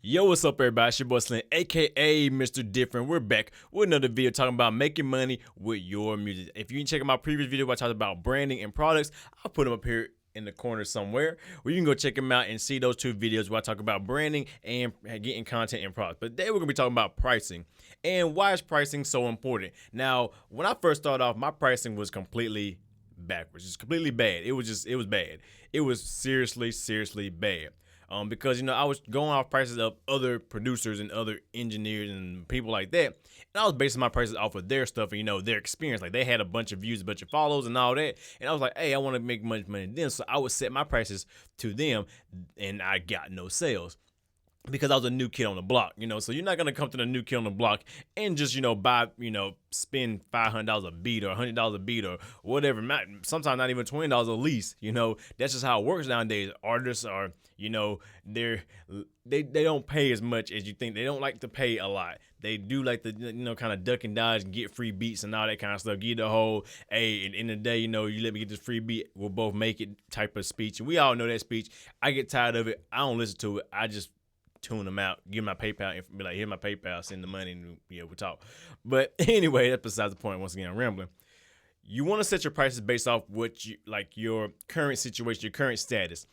Yo, what's up, everybody? It's your boy Slim, aka Mr. Different. We're back with another video talking about making money with your music. If you didn't check out my previous video where I talked about branding and products, I'll put them up here in the corner somewhere where you can go check them out and see those two videos where I talk about branding and getting content and products. But today we're gonna be talking about pricing and why is pricing so important. Now, when I first started off, my pricing was completely backwards. It's completely bad. It was bad. It was seriously bad. Because I was going off prices of other producers and other engineers and people like that, and I was basing my prices off of their stuff and their experience. Like they had a bunch of views, a bunch of follows, and all that, and I was like, hey, I want to make much money then, so I would set my prices to them, and I got no sales. Because I was a new kid on the block, so you're not gonna come to the new kid on the block and just, buy, spend $500 a beat or $100 a beat or whatever. Sometimes not even $20 a lease. That's just how it works nowadays. Artists are, they don't pay as much as you think. They don't like to pay a lot. They do like to, kind of duck and dodge and get free beats and all that kind of stuff. Get the whole, hey, at the end of the day, you let me get this free beat, we'll both make it type of speech. And we all know that speech. I get tired of it. I don't listen to it. I just tune them out, give my PayPal, and be like, here's my PayPal, send the money, and we'll talk. But anyway, that's besides the point. Once again, I'm rambling. You want to set your prices based off what you like, your current situation, your current status.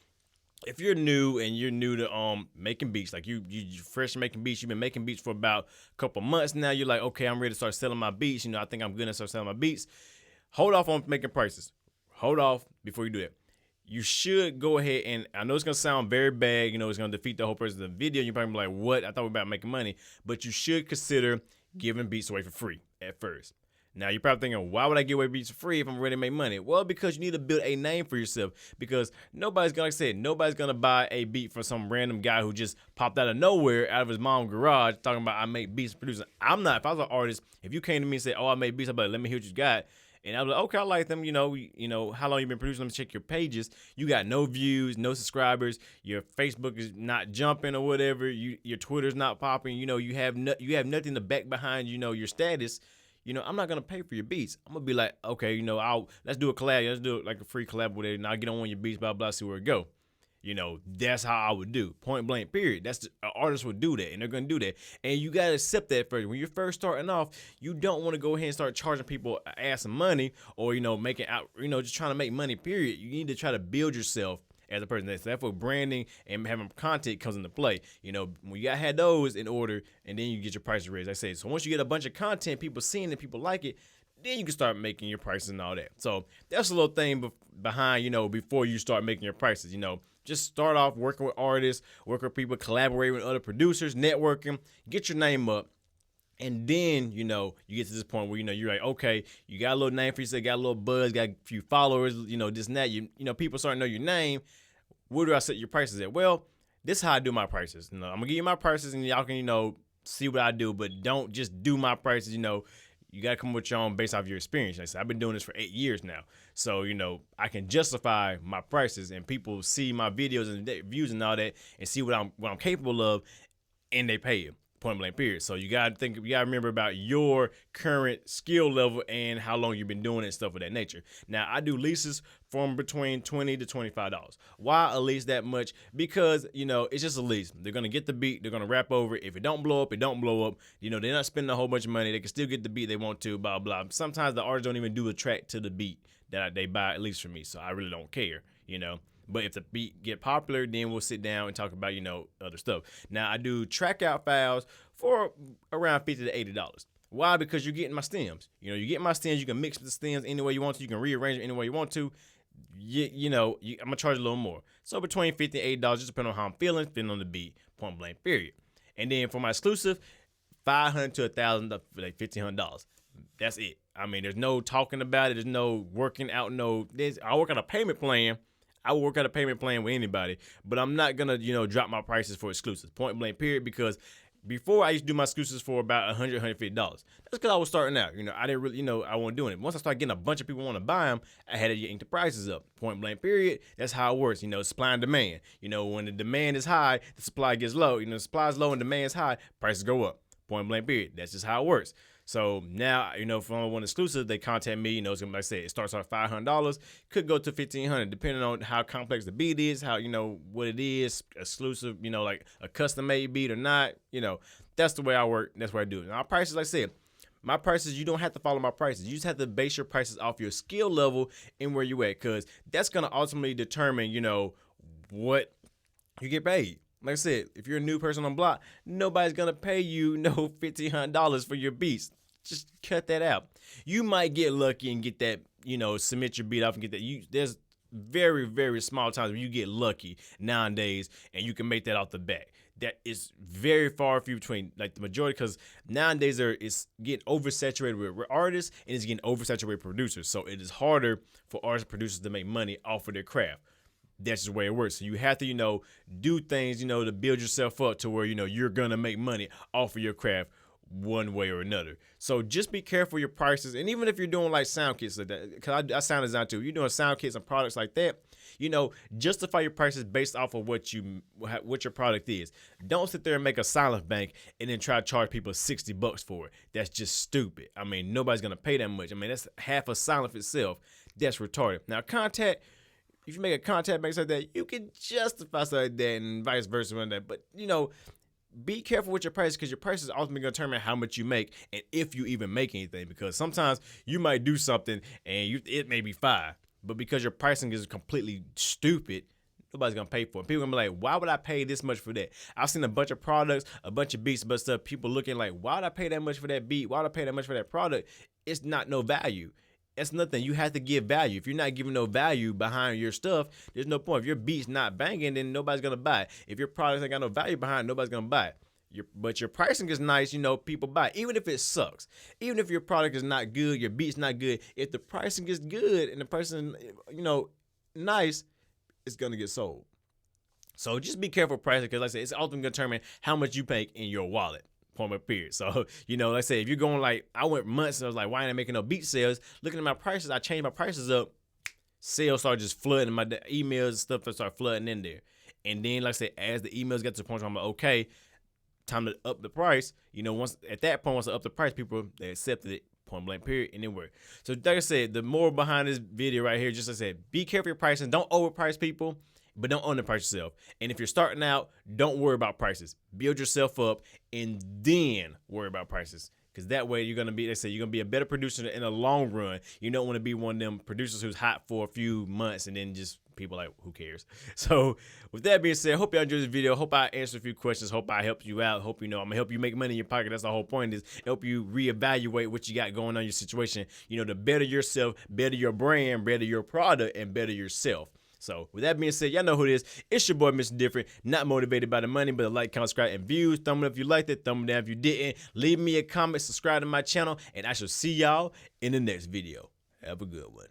If you're new and you're new to making beats, like you're fresh making beats, you've been making beats for about a couple months now, you're like, okay, I'm ready to start selling my beats. I think I'm gonna start selling my beats. Hold off on making prices. Hold off before you do that. You should go ahead, and I know it's going to sound very bad, it's going to defeat the whole purpose of the video. You're probably like, what? I thought we were about making money. But you should consider giving beats away for free at first. Now, you're probably thinking, why would I give away beats for free if I'm ready to make money? Well, because you need to build a name for yourself. Because nobody's going to buy a beat for some random guy who just popped out of nowhere, out of his mom's garage, talking about I make beats producing. I'm not. If I was an artist, if you came to me and said, oh, I make beats, I'd be like, let me hear what you got. And I was like, okay, I like them. How long you been producing? Let me check your pages. You got no views, no subscribers. Your Facebook is not jumping or whatever. Your Twitter's not popping. You have nothing to back behind. Your status. I'm not gonna pay for your beats. I'm gonna be like, okay, let's do a collab. Let's do like a free collab with it, and I'll get on one of your beats, blah blah. See where it go. That's how I would do. Point blank, period. An artist would do that, and they're going to do that. And you got to accept that first. When you're first starting off, you don't want to go ahead and start charging people ass some money or, making out, just trying to make money, period. You need to try to build yourself as a person. That's what branding and having content comes into play. When you got to have those in order, and then you get your prices raised. Like I say, so once you get a bunch of content, people seeing it, people like it, then you can start making your prices and all that. So that's a little thing behind, before you start making your prices, Just start off working with artists, working with people, collaborating with other producers, networking, get your name up. And then, you get to this point where, you're like, okay, you got a little name for yourself, got a little buzz, got a few followers, this and that. People start to know your name. Where do I set your prices at? Well, this is how I do my prices. I'm going to give you my prices and y'all can, see what I do, but don't just do my prices, You got to come with your own based off your experience. Like I said, I've been doing this for 8 years now. So, I can justify my prices and people see my videos and views and all that and see what I'm capable of, and they pay you. Point blank, period. So you gotta remember about your current skill level and how long you've been doing it and stuff of that nature. Now, I do leases from between $20 to $25. Why a lease that much? Because, it's just a lease. They're gonna get the beat, they're gonna rap over it. If it don't blow up, it don't blow up. They're not spending a whole bunch of money. They can still get the beat they want to, blah, blah. Sometimes the artists don't even do a track to the beat that they buy at least from me. So I really don't care, But if the beat get popular, then we'll sit down and talk about, other stuff. Now, I do track out files for around $50 to $80. Why? Because you're getting my stems. You get my stems. You can mix the stems any way you want to. You can rearrange it any way you want to. I'm going to charge a little more. So between $50 and $80, just depending on how I'm feeling on the beat, point blank, period. And then for my exclusive, $500 to $1,000, like $1,500. That's it. I mean, there's no talking about it. There's no working out. I work on a payment plan. I will work out a payment plan with anybody, but I'm not going to, drop my prices for exclusives, point blank, period, because before I used to do my exclusives for about $100, $150. That's because I was starting out. I didn't really, I wasn't doing it. Once I started getting a bunch of people want to buy them, I had to yank the prices up, point blank, period. That's how it works, supply and demand. When the demand is high, the supply gets low. The supply is low and demand is high, prices go up, point blank, period. That's just how it works. So now, you know, for one exclusive, they contact me. You know, it's gonna, like I said, it starts off $500, could go to $1,500, depending on how complex the beat is, how, you know, what it is, exclusive, you know, like a custom made beat or not. You know, that's the way I work. That's what I do. Now, our prices, like I said, my prices, you don't have to follow my prices. You just have to base your prices off your skill level and where you at, because that's gonna ultimately determine, you know, what you get paid. Like I said, if you're a new person on block, nobody's gonna pay you no $1,500 for your beats. Just cut that out. You might get lucky and get that, you know, submit your beat off and get that. There's very, very small times where you get lucky nowadays and you can make that off the bat. That is very far few between, like the majority, because nowadays it's getting oversaturated with artists and it's getting oversaturated with producers. So it is harder for artists and producers to make money off of their craft. That's just the way it works. So you have to, you know, do things, you know, to build yourself up to where, you know, you're going to make money off of your craft one way or another. So just be careful with your prices. And even if you're doing like sound kits like that, because I sound design too, you're doing sound kits and products like that, you know, justify your prices based off of what your product is. Don't sit there and make a silent bank and then try to charge people $60 for it. That's just stupid. I mean, nobody's going to pay that much. I mean, that's half a silent itself. That's retarded. Now, if you make a contact bank like that, you can justify something like that and vice versa on that. But, you know, be careful with your prices, because your price is ultimately going to determine how much you make and if you even make anything. Because sometimes you might do something and it may be $5, but because your pricing is completely stupid, nobody's going to pay for it. People are going to be like, why would I pay this much for that? I've seen a bunch of products, a bunch of beats, but stuff, people looking like, why would I pay that much for that beat? Why would I pay that much for that product? It's not no value. It's nothing. You have to give value. If you're not giving no value behind your stuff, there's no point. If your beat's not banging, then nobody's going to buy it. If your product ain't got no value behind it, nobody's going to buy it. But your pricing is nice, you know, people buy it. Even if it sucks. Even if your product is not good, your beat's not good, if the pricing is good and the person, you know, nice, it's going to get sold. So just be careful with pricing, because like I said, it's ultimately going to determine how much you pay in your wallet. Period. So, you know, like I said, if you're going like, I went months and I was like, why ain't I making no beat sales? Looking at my prices, I changed my prices up. Sales started just flooding, my emails and stuff that started flooding in there. And then, like I said, as the emails got to the point where I'm like, okay, time to up the price. You know, once I up the price, people, they accepted it, point blank, period, and it worked. So, like I said, the more behind this video right here, just like I said, be careful your pricing. Don't overprice people, but don't underprice yourself. And if you're starting out, don't worry about prices. Build yourself up and then worry about prices. Because that way you're going to be, they say, you're going to be a better producer in the long run. You don't want to be one of them producers who's hot for a few months and then just people like, who cares? So with that being said, hope y'all enjoyed this video. Hope I answered a few questions. Hope I helped you out. Hope, you know, I'm going to help you make money in your pocket. That's the whole point, is help you reevaluate what you got going on in your situation. You know, to better yourself, better your brand, better your product, and better yourself. So with that being said, y'all know who it is. It's your boy, Mr. Different. Not motivated by the money, but a like, comment, subscribe, and views. Thumb up if you liked it. Thumb down if you didn't. Leave me a comment, subscribe to my channel, and I shall see y'all in the next video. Have a good one.